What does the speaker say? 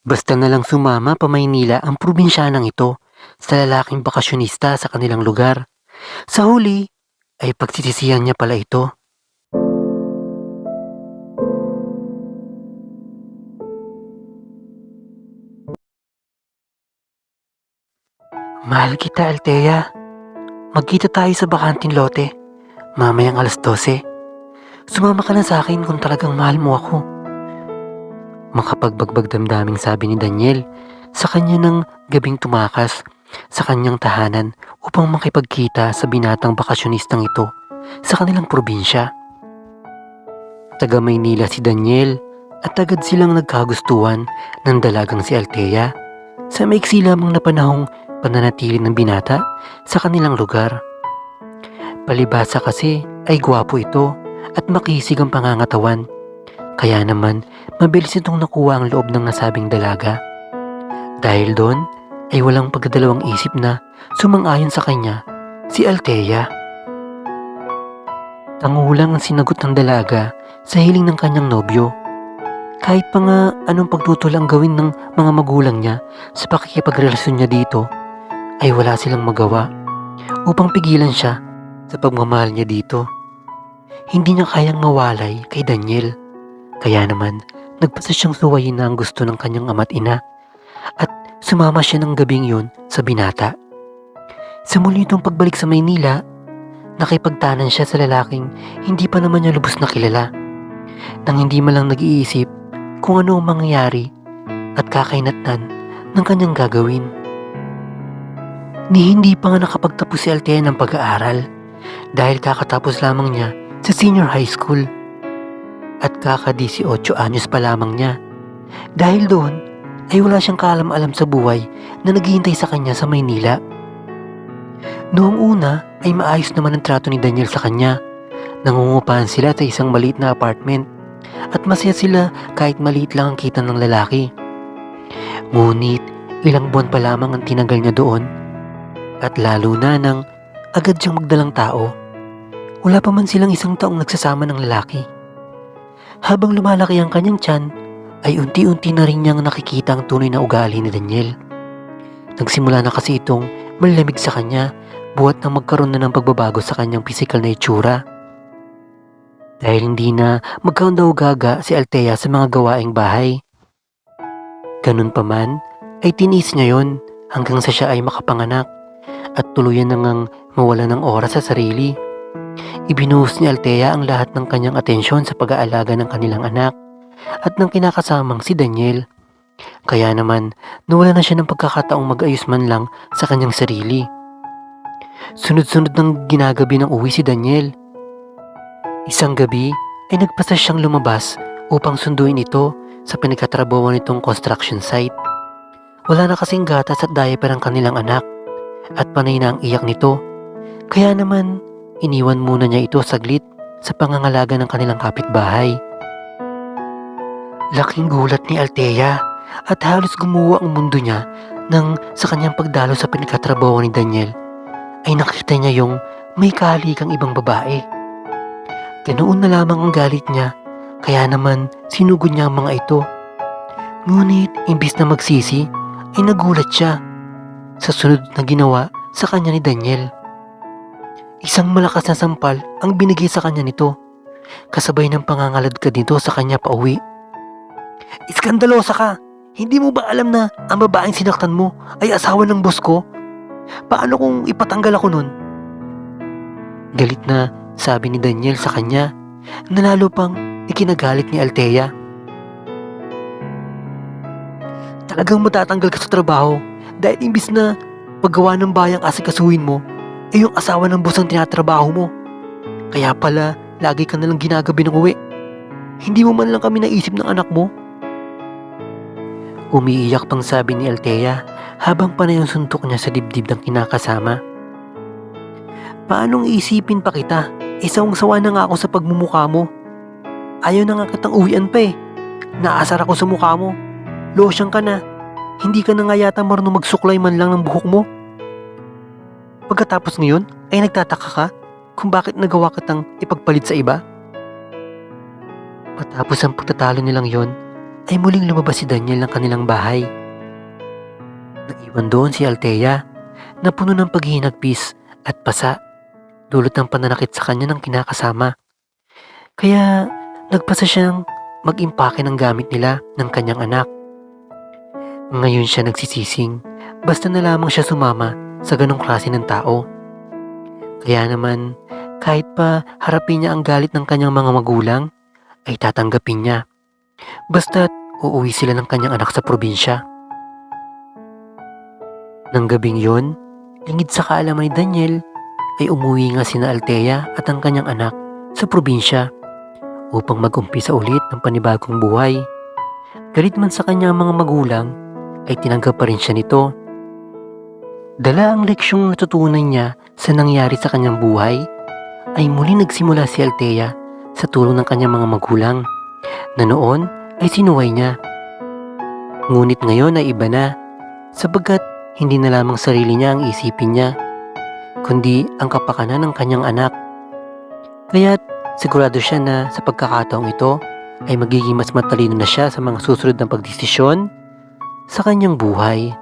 Basta na lang sumama pa Maynila ang probinsyanang ito sa lalaking bakasyonista sa kanilang lugar. Sa huli ay pagsisisihan niya pala ito. Mahal kita, Althea. Magkita tayo sa bakanting lote. Mamayang 12:00. Sumama ka na sa akin kung talagang mahal mo ako. Makapagbagbag damdaming sabi ni Daniel sa kanya ng gabing tumakas sa kanyang tahanan upang makipagkita sa binatang bakasyonistang ito sa kanilang probinsya. Taga Maynila si Daniel at agad silang nagkagustuhan ng dalagang si Althea sa maiksi lamang na panahong pananatili ng binata sa kanilang lugar. Palibhasa kasi ay gwapo ito at makisig ang pangangatawan. Kaya naman mabilis itong nakuha ang loob ng nasabing dalaga. Dahil doon ay walang pagdadalawang isip na sumang-ayon sa kanya si Althea. Tangulang ang sinagot ng dalaga sa hiling ng kanyang nobyo. Kahit pa nga anong pagtutol ang gawin ng mga magulang niya sa pakikipagrelasyon niya dito, ay wala silang magawa upang pigilan siya sa pagmamahal niya dito. Hindi niya kayang mawalay kay Daniel. Kaya naman, nagpasa siyang suwayin na ang gusto ng kanyang ama't ina at sumama siya ng gabing yun sa binata. Sa muli itong pagbalik sa Maynila, nakipagtanan siya sa lalaking hindi pa naman niya lubos na kilala, nang hindi man lang nag-iisip kung ano ang mangyayari at kakainatnan ng kanyang gagawin. Ni hindi pa nga nakapagtapos si Althea ng pag-aaral dahil kakatapos lamang niya sa senior high school. At kaka-18 anyos pa lamang niya. Dahil doon ay wala siyang kaalam-alam sa buhay na naghihintay sa kanya sa Maynila. Noong una ay maayos naman ang trato ni Daniel sa kanya. Nangungupahan sila sa isang maliit na apartment at masaya sila kahit maliit lang ang kita ng lalaki. Ngunit ilang buwan pa lamang ang tinagal niya doon at lalo na nang agad siyang magdalang tao. Wala pa man silang 1 taong nagsasama ng lalaki. Habang lumalaki ang kanyang tiyan, ay unti-unti na rin niyang nakikita ang tunay na ugali ni Daniel. Nagsimula na kasi itong malamig sa kanya buhat nang magkaroon na ng pagbabago sa kanyang pisikal na itsura. Dahil hindi na magkaundaw-gaga si Althea sa mga gawaing bahay. Ganun pa man, ay tinis niya yon hanggang sa siya ay makapanganak at tuluyan na ngang mawala ng oras sa sarili. Ibinuhos ni Althea ang lahat ng kanyang atensyon sa pag-aalaga ng kanilang anak at ng kinakasamang si Daniel. Kaya naman, nawala na siya ng pagkakataong mag-ayos man lang sa kanyang sarili. Sunod-sunod ng ginagabi ng uwi si Daniel. Isang gabi ay nagpasa siyang lumabas upang sunduin ito sa pinagkatrabaho nitong construction site. Wala na kasing gatas at diaper ang kanilang anak at panay na ang iyak nito. Kaya naman, iniwan muna niya ito saglit sa pangangalaga ng kanilang kapitbahay. Laking gulat ni Althea at halos gumuho ang mundo niya nang sa kanyang pagdalo sa pinagkatrabaho ni Daniel ay nakita niya yung may kahalikang ibang babae. Ganoon na lamang ang galit niya, kaya naman sinugod niya ang mga ito. Ngunit imbis na magsisi ay nagulat siya sa sunod na ginawa sa kanya ni Daniel. Isang malakas na sampal ang binigay sa kanya nito, kasabay ng pangangaladkad nito sa kanya pauwi. Iskandalosa ka! Hindi mo ba alam na ang babaeng sinaktan mo ay asawa ng boss ko? Paano kung ipatanggal ako nun? Galit na sabi ni Daniel sa kanya, na lalo pang ikinagalit ni Althea. Talagang matatanggal ka sa trabaho dahil imbis na paggawa ng bayang asikasuhin mo, ay yung asawa ng boss ang tinatrabaho mo. Kaya pala, lagi ka nalang ginagabi ng uwi. Hindi mo man lang kami naisip ng anak mo. Umiiyak pang sabi ni Althea habang panay ang suntok niya sa dibdib ng kinakasama. Paanong iisipin pa kita? Isawang-sawa na nga ako sa pagmumukha mo. Ayaw na nga kitang uwian pa eh. Naasar ako sa mukha mo. Losyang ka na. Hindi ka na nga yata marunong magsuklay man lang ng buhok mo. Pagkatapos ngayon ay nagtataka ka kung bakit nagawa kitang ipagpalit sa iba? Matapos ang pagtatalo nilang yon, ay muling lumabas si Daniel ng kanilang bahay. Naiwan doon si Althea na puno ng paghihinagpis at pasa, dulot ng pananakit sa kanya ng kinakasama. Kaya nagpasa siyang mag-impake ng gamit nila ng kanyang anak. Ngayon siya nagsisising basta na lamang siya sumama sa ganong klase ng tao. Kaya naman kahit pa harapin niya ang galit ng kanyang mga magulang ay tatanggapin niya. Basta't uuwi sila ng kanyang anak sa probinsya. Nang gabing yon, lingid sa kaalaman ni Daniel, ay umuwi nga sina Althea at ang kanyang anak sa probinsya upang mag-umpisa ulit ng panibagong buhay. Galit man sa kanyang mga magulang, ay tinanggap pa rin siya nito. Dala ang leksyong natutunan niya sa nangyari sa kanyang buhay, ay muli nagsimula si Althea sa tulong ng kanyang mga magulang na noon ay sinuway niya. Ngunit ngayon ay iba na, sapagkat hindi na lamang sarili niya ang isipin niya, kundi ang kapakanan ng kanyang anak. Kaya't sigurado siya na sa pagkakataong ito ay magiging mas matalino na siya sa mga susunod na pagdesisyon sa kanyang buhay.